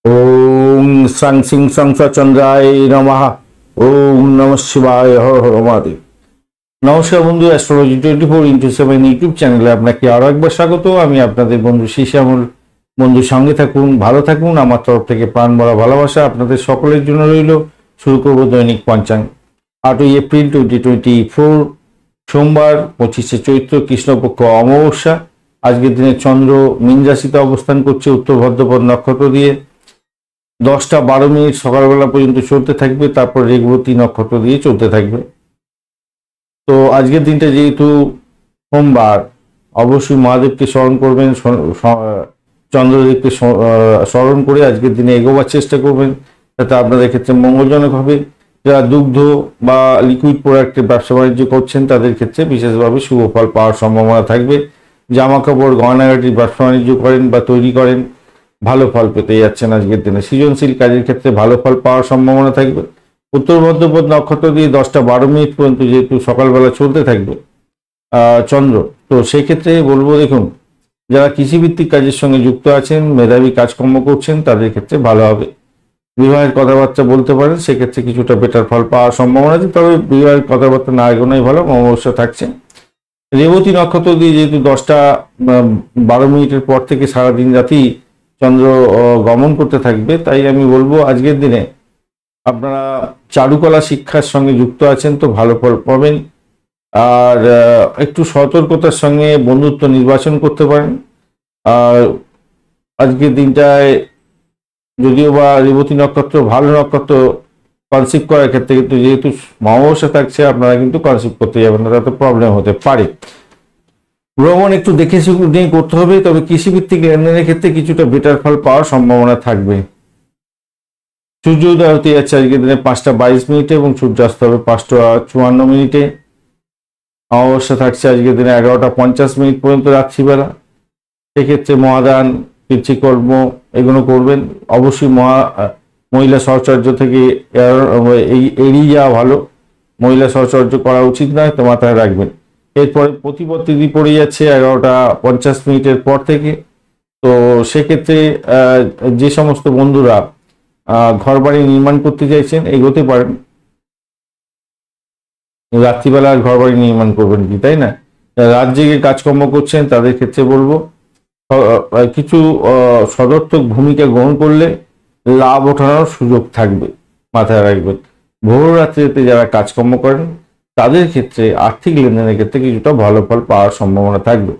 ওম সাং সিং সংস চন্দ্রায় নমঃ। ওম নমঃ শিবায়, হর হর মহাদেব। নমস্কার বন্ধু, অ্যাস্ট্রোলজি 24x7 ইউটিউব চ্যানেলে আপনাকে আরো একবার স্বাগত। আমি আপনাদের বন্ধু শ্যামল। বন্ধুর সঙ্গে থাকুন, ভালো থাকুন। আমার তরফ থেকে প্রাণ ভরা ভালোবাসা আপনাদের সকলের জন্য রইল। শুরু করব দৈনিক পঞ্চাঙ্গ। 8ই এপ্রিল 2024, সোমবার, 25শে চৈত্র, কৃষ্ণপক্ষ অমাবস্যা। আজকের দিনে চন্দ্র মীন রাশিতে অবস্থান করছে উত্তর ভাদ্রপদ নক্ষত্র দিয়ে। 10টা 12 মিনিট সকালবেলা পর্যন্ত চলতে থাকবে, তারপর রেবতী নক্ষত্র দিয়ে চলতে থাকবে। তো আজকের দিনটা যেহেতু সোমবার, অবশ্যই মহাদেবকে স্মরণ করবেন, চন্দ্রদেবকে স্মরণ করে আজকের দিনে এগোবার চেষ্টা করবেন, যাতে আপনাদের ক্ষেত্রে মঙ্গলজনক হবে। যারা দুগ্ধ বা লিকুইড প্রোডাক্টের ব্যবসা বাণিজ্য করছেন তাদের ক্ষেত্রে বিশেষভাবে শুভ ফল পাওয়ার সম্ভাবনা থাকবে। জামা কাপড় গয়নাগাটির ব্যবসা বাণিজ্য করেন বা তৈরি করেন, ভালো ফল পেতে যাচ্ছেন আজকের দিনে। সৃজনশীল কাজের ক্ষেত্রে ভালো ফল পাওয়ার সম্ভাবনা থাকবে। উত্তর ভাদ্রপদ নক্ষত্র দিয়ে 10টা 12 মিনিট পর্যন্ত যেহেতু সকালবেলা চলতে থাকবে চন্দ্র, তো সেক্ষেত্রে বলবো, দেখুন, যারা কৃষিভিত্তিক কাজের সঙ্গে যুক্ত আছেন, মেধাবী কাজকর্ম করছেন, তাদের ক্ষেত্রে ভালো হবে। বিবাহের কথাবার্তা বলতে পারেন, সেক্ষেত্রে কিছুটা বেটার ফল পাওয়ার সম্ভাবনা আছে। তবে বিবাহের কথাবার্তা না এগোনোই ভালো, অমাবস্যা থাকছে। রেবতী নক্ষত্র দিয়ে যেহেতু 10টা 12 মিনিটের পর থেকে সারাদিন রাতেই চন্দ্র গমন করতে থাকবে, তাই আমি বলবো আজকের দিনে আপনারা চারুকলা শিক্ষার সঙ্গে যুক্ত আছেন তো ভালো ফল পাবেন। আর একটু সতর্কতার সঙ্গে বন্ধুত্ব নির্বাচন করতে পারেন। আর আজকের দিনটায় যদিও বা রেবতী নক্ষত্র ভালো নক্ষত্র কনসিভ করার ক্ষেত্রে, কিন্তু যেহেতু অমাবস্যা থাকছে আপনারা কিন্তু কনসিভ করতে যাবেন না, তাতে প্রবলেম হতে পারে। ভ্রমণ একটু দেখে শুনে করতে হবে, তবে কৃষিভিত্তিক লেনদেনের ক্ষেত্রে কিছুটা বেটার ফল পাওয়ার সম্ভাবনা থাকবে। সূর্য উদয় হতে যাচ্ছে আজকের দিনে 5টা 22 মিনিটে এবং সূর্যাস্ত হবে 5টা 54 মিনিটে। অমাবস্যা থাকছে আজকের দিনে 11টা 50 মিনিট পর্যন্ত রাত্রিবেলা। সেক্ষেত্রে মহাদান, পিতৃকর্ম এগুলো করবেন। অবশ্যই মহিলা সহচর্য থেকে এড়িয়ে যাওয়া ভালো। মহিলা সহচর্য করা উচিত নয়, তো মাথায় রাখবেন। এরপরে প্রতিপদ তিথি পড়ে যাচ্ছে 11টা 50 মিনিটের পর থেকে। তো সেক্ষেত্রে যে সমস্ত বন্ধুরা ঘরবাড়ি নির্মাণ করতে চাইছেন এগোতে পারেন। রাত্রিবেলা ঘরবাড়ি নির্মাণ করবেন কি, তাই না? রাত জেগে কাজকর্ম করছেন তাদের ক্ষেত্রে বলবো কিছু সদর্থক ভূমিকা গ্রহণ করলে লাভ ওঠানোর সুযোগ থাকবে, মাথায় রাখবেন। ভোর রাত্রিতে যারা কাজকর্ম করেন তাদের ক্ষেত্রে আর্থিক লেনদেনের ক্ষেত্রে কিছুটা ভালো ফল পাওয়ার সম্ভাবনা থাকবে।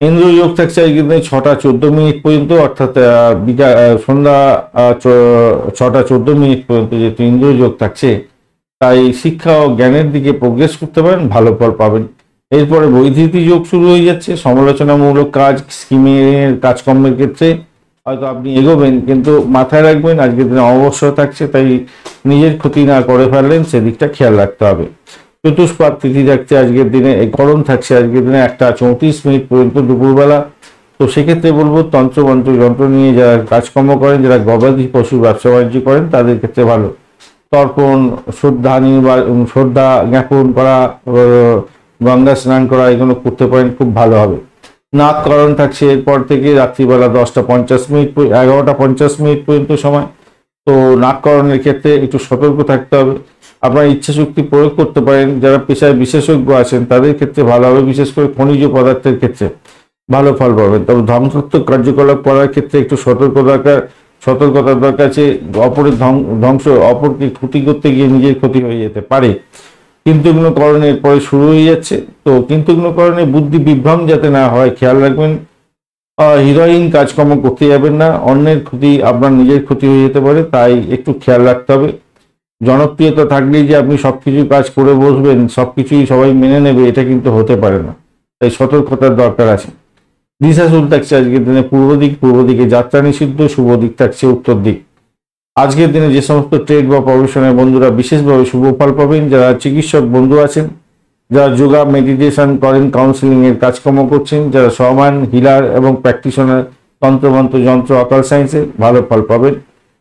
ইন্দ্রযোগ থাকছে আজকের দিনে 6টা 14 মিনিট পর্যন্ত, অর্থাৎ সন্ধ্যা 6টা 14 মিনিট পর্যন্ত যেহেতু ইন্দ্রযোগ থাকছে, তাই শিক্ষা ও জ্ঞানের দিকে প্রোগ্রেস করতে পারেন, ভালো ফল পাবেন। এরপরে বৈদ্যুতিক যোগ শুরু হয়ে যাচ্ছে। সমালোচনামূলক কাজ, স্কিমের কাজকর্মের ক্ষেত্রে হয়তো আপনি এগোবেন, কিন্তু মাথায় রাখবেন আজকের দিনে অমাবস্যা থাকছে, তাই নিজের ক্ষতি না করে ফেললেন সেদিকটা খেয়াল রাখতে হবে। চতুষ্পাদ তিথি থাকছে আজকের দিনে, গরম থাকছে আজকের দিনে 1টা 34 মিনিট পর্যন্ত দুপুরবেলা। তো সেক্ষেত্রে বলবো তন্ত্রমন্ত্র যন্ত্র নিয়ে যারা কাজকর্ম করেন, যারা গবাদি পশুর ব্যবসা বাণিজ্য করেন তাদের ক্ষেত্রে ভালো। তর্পণ, শ্রদ্ধা জ্ঞাপন করা, গঙ্গা স্নান করা এগুলো করতে পারেন, খুব ভালো হবে। নাককরণ থাকছে এরপর থেকে রাত্রিবেলা 10টা 50 মিনিট 11টা 50 মিনিট পর্যন্ত সময়। তো নাককরণের ক্ষেত্রে একটু সতর্ক থাকতে হবে। আপনার ইচ্ছা শক্তি প্রয়োগ করতে পারেন। যারা পেশায় বিশেষজ্ঞ আছেন তাদের ক্ষেত্রে ভালো হবে, বিশেষ করে খনিজ পদার্থের ক্ষেত্রে ভালো ফল পাবেন। তবে ধ্বংসাত্মক কার্যকলাপ করার ক্ষেত্রে একটু সতর্কতার দরকার আছে। অপরের অপরকে ক্ষতি করতে গিয়ে নিজের ক্ষতি হয়ে যেতে পারে। কিন্তুগ্নকরণের পরে শুরু হয়ে যাচ্ছে, তো কিন্তুগ্নকরণে বুদ্ধি বিভ্রম যাতে না হয় খেয়াল রাখবেন। হিরোইন কাজকর্ম করতে যাবেন না, অন্যের ক্ষতি আপনার নিজের ক্ষতি হয়ে যেতে পারে, তাই একটু খেয়াল রাখতে হবে। জনপ্রিয়তা থাকলেই যে আপনি সবকিছু কাজ করে বসবেন, সবকিছুই সবাই মেনে নেবে, এটা কিন্তু হতে পারে না, তাই সতর্কতার দরকার আছে। দিশাশুল থাকছে আজকের দিনে পূর্ব দিকে যাত্রা নিষিদ্ধ, শুভ দিক থাকছে উত্তর দিক। আজকের দিনে যে সমস্ত ট্রেড বা প্রফেশনের বন্ধুরা বিশেষভাবে শুভ ফল পাবেন, যারা চিকিৎসক বন্ধু আছেন, যারা যোগা মেডিটেশন করেন, কাউন্সিলিং এর কাজকর্ম করছেন, যারা সমান হিলার এবং প্র্যাকটিশনার তন্ত্রমন্ত্র যন্ত্র অকাল সায়েন্সের ভালো ফল পাবেন।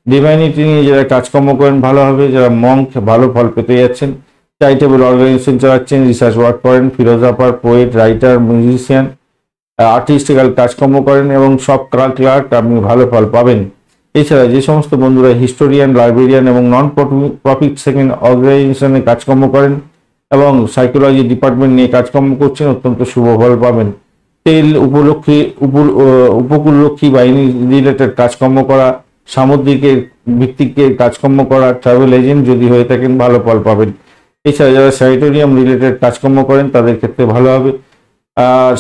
ডিভাইনিটি নিয়ে যারা কাজকর্ম করেন ভালো হবে। যারা মঙ্ক ভালো ফল পেতে যাচ্ছেন। চ্যারিটেবল অর্গানাইজেশন চালাচ্ছেন, রিসার্চ ওয়ার্ক করেন, philosopher, poet, writer, musician, artistical কাজকর্ম করেন এবং সব ক্লার্ক আপনি ভালো ফল পাবেন। এছাড়া যে সমস্ত বন্ধুরা হিস্টোরিয়ান, লাইব্রেরিয়ান এবং নন প্রফিট সেকেন্ড অর্গানাইজেশনে কাজকর্ম করেন এবং সাইকোলজি ডিপার্টমেন্ট নিয়ে কাজকর্ম করছেন, অত্যন্ত শুভ ফল পাবেন। তেল, উপকূলরক্ষী বাহিনী রিলেটেড কাজকর্ম করা, সামুদ্রিকের ভিত্তিকে কাজকর্ম করা, ট্রাভেল এজেন্ট যদি হয়ে থাকেন ভালো ফল পাবেন। এছাড়া যারা স্যানিটোরিয়াম রিলেটেড কাজকর্ম করেন তাদের ক্ষেত্রে ভালো হবে।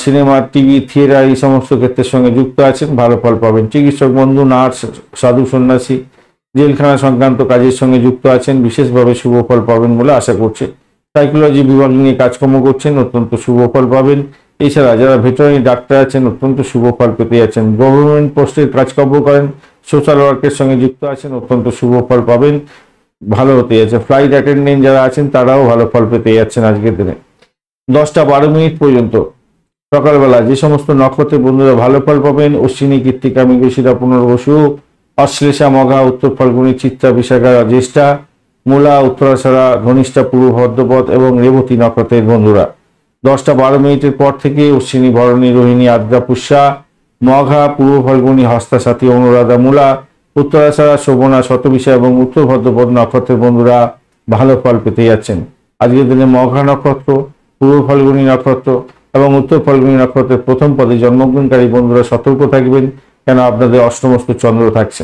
সিনেমা, টিভি, থিয়েটার এই সমস্ত ক্ষেত্রের সঙ্গে যুক্ত আছেন ভালো ফল পাবেন। চিকিৎসক বন্ধু, নার্স, সাধু সন্ন্যাসী, জেলখানা সংক্রান্ত কাজের সঙ্গে যুক্ত আছেন, বিশেষভাবে শুভ ফল পাবেন বলে আশা করছে। সাইকোলজি বিভাগ নিয়ে কাজকর্ম করছেন, অত্যন্ত শুভ ফল পাবেন। এছাড়া যারা ভেটেরিনারি ডাক্তার আছেন অত্যন্ত শুভ ফল পেতে যাচ্ছেন। গভর্নমেন্ট পোস্টের কাজকর্ম করেন, সোশ্যাল ওয়ার্কের সঙ্গে যুক্ত আছেন, অত্যন্ত শুভ ফল পাবেন, ভালো হতে যাচ্ছে। ফ্লাইট অ্যাটেন্ডেন্ট যারা আছেন তারাও ভালো ফল পেতে যাচ্ছেন আজকের দিনে। 10:12 পর্যন্ত সকালবেলা যে সমস্ত নক্ষত্রের বন্ধুরা ভালো ফল পাবেন: অশ্বিনী, কৃত্তিকা, মৃগশিরা, পুনর্বসু, অশ্লেষা, মঘা, উত্তর ফাল্গুনী, চিত্রা, বিশাখা, জ্যেষ্ঠা, মূলা, উত্তরাষাঢ়া, ধনিষ্ঠা, পূর্ব ভদ্রপদ এবং রেবতী নক্ষত্রের বন্ধুরা 10:12 পর থেকে অশ্বিনী, ভরণী, রোহিণী, আদ্রা, পুষ্যা, মঘা, পূর্ব ফাল্গুনী, হস্তা, সাথী, অনুরাধা, মূলা, উত্তরাষাঢ়া, শোভনা, শতবিশা এবং উত্তর ভদ্রপদ নক্ষত্রের বন্ধুরা ভালো ফল পেতে যাচ্ছেন। আজকের দিনে মঘা নক্ষত্র, পূর্ব ফাল্গুনী নক্ষত্র এবং উত্তর ফাল্গুনী নক্ষত্রের প্রথম পদে জন্মগ্রহণকারী বন্ধুরা সতর্ক থাকবেন, কেন আপনাদের অষ্টমস্ত চন্দ্র থাকছে।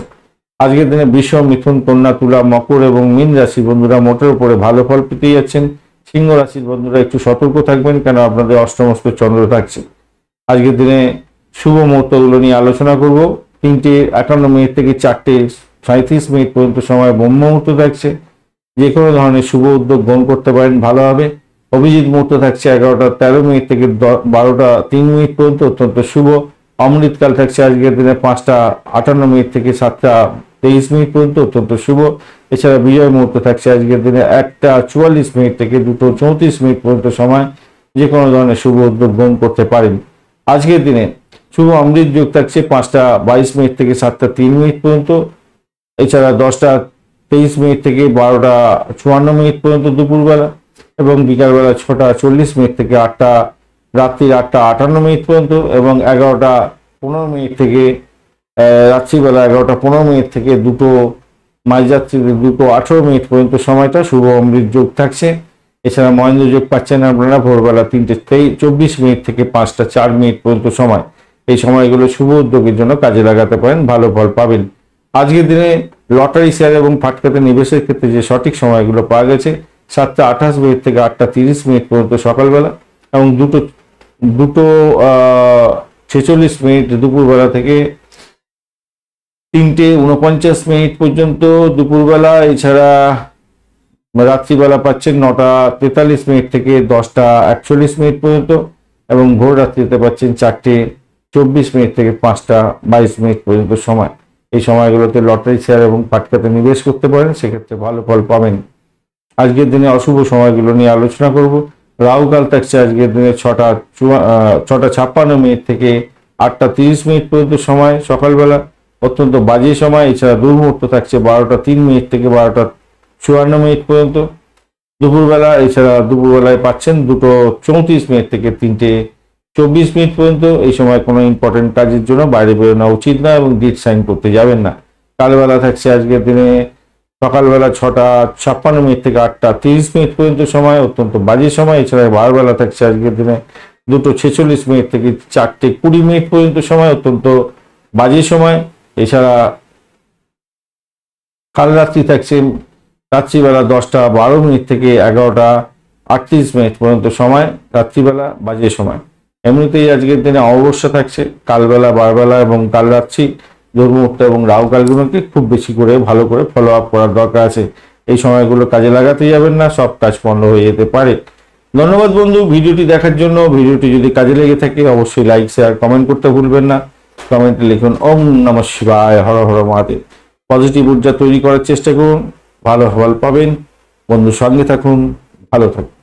আজকের দিনে বৃষ, মিথুন, কন্যা, তুলা, মকর এবং মীন রাশি বন্ধুরা মোটের উপরে ভালো ফল পেতে যাচ্ছেন। সিংহ রাশির বন্ধুরা একটু সতর্ক থাকবেন, কেন আপনাদের অষ্টমস্ত চন্দ্র থাকছে। আজকের দিনে শুভ মুহূর্তগুলো নিয়ে আলোচনা করব। 3:51 থেকে 4:37 পর্যন্ত সময় ব্রহ্ম মুহূর্ত থাকছে, যে কোনো ধরনের শুভ উদ্যোগ গ্রহণ করতে পারেন, ভালো হবে। অভিজিৎ মুহূর্ত থাকছে 11:13 থেকে 12:03 পর্যন্ত, অত্যন্ত শুভ। অমৃতকাল থাকছে আজকের দিনে 5:58 থেকে 7:23 পর্যন্ত, অত্যন্ত শুভ। এছাড়া বিজয় মুহূর্ত থাকছে আজকের দিনে 1:44 থেকে 2:34 পর্যন্ত সময়, যে কোনো ধরনের শুভ উদ্যোগ গ্রহণ করতে পারেন। আজকের দিনে শুভ অমৃত যোগ থাকছে 5:22 থেকে 7:03 পর্যন্ত। এছাড়া 10:23 থেকে 12:54 পর্যন্ত দুপুরবেলা এবং বিকালবেলা 6:40 থেকে রাত্রির 8:58 পর্যন্ত এবং 11:15 থেকে রাত্রিবেলা 11:15 থেকে মাঝরাত্রির 2:18 পর্যন্ত সময়টা শুভ অমৃত যোগ থাকছে। এছাড়া মহেন্দ্র যোগ পাচ্ছেন আপনারা ভোরবেলা 3:24 থেকে 5:04 পর্যন্ত সময়। এই সময়গুলো শুভ উদ্যোগের জন্য কাজে লাগাতে পারেন, ভালো ফল পাবেন। আজকের দিনে লটারি, শেয়ার এবং ফাটকাতে নিবেশের ক্ষেত্রে যে সঠিক সময়গুলো পাওয়া গেছে: 7:28 থেকে 8:30 পর্যন্ত সকালবেলা এবং 2:46 দুপুরবেলা থেকে 3:49 পর্যন্ত দুপুরবেলা। এছাড়া রাত্রিবেলা পাচ্ছেন 9:43 থেকে 10:41 পর্যন্ত এবং ভোর রাত্রিতে পাচ্ছেন 4:24 থেকে 5:22 পর্যন্ত সময়। এই সময়গুলোতে লটারি, শেয়ার এবং ফাটকাতে নিবেশ করতে পারেন, সেক্ষেত্রে ভালো ফল পাবেন। আজকের দিনে অশুভ সময়গুলো নিয়ে আলোচনা করব। রাহুকাল থাকছে আজকের দিনে 6:56 থেকে 8:30 পর্যন্ত সময় সকালবেলা, অত্যন্ত বাজে সময়। এছাড়া দুর্মুহূর্ত থাকছে 12:03 থেকে 12:54 পর্যন্ত দুপুরবেলা। এছাড়া দুপুরবেলায় পাচ্ছেন 2:34 থেকে 3:24 পর্যন্ত। এই সময় কোনো ইম্পর্টেন্ট কাজের জন্য বাইরে বেরোনো উচিত না এবং ডিট সাইন করতে যাবেন না। কালবেলা থাকছে আজকের দিনে সকালবেলা 6:56 থেকে 8:30 পর্যন্ত সময়, অত্যন্ত বাজে সময়। এছাড়া বারবেলা থাকছে আজকের দিনে 2:46 থেকে 4:20 পর্যন্ত সময়, অত্যন্ত বাজে সময়। এছাড়া কাল রাত্রি থাকছে রাত্রিবেলা 10:12 থেকে 11:38 পর্যন্ত সময়, রাত্রিবেলা বাজে সময়। এমনিতেই আজকের দিনে অমাবস্যা থাকছে কালবেলা, বারবেলা এবং কাল রাত্রি। দুর্মুহূর্ত এবং রাহুকালগুলোকে খুব বেশি করে ভালো করে ফলো আপ করার দরকার আছে। এই সময়গুলো কাজে লাগাতে যাবেন না, সব কাজ পণ্ড হয়ে যেতে পারে। ধন্যবাদ বন্ধু ভিডিওটি দেখার জন্য। ভিডিওটি যদি কাজে লেগে থাকে অবশ্যই লাইক, শেয়ার, কমেন্ট করতে ভুলবেন না। কমেন্টে লিখুন ওম নমঃ শিবায়, হর হর মহাদেব। পজিটিভ ঊর্জা তৈরি করার চেষ্টা করুন, ভালো ফল পাবেন। বন্ধু সঙ্গে থাকুন, ভালো থাকুন।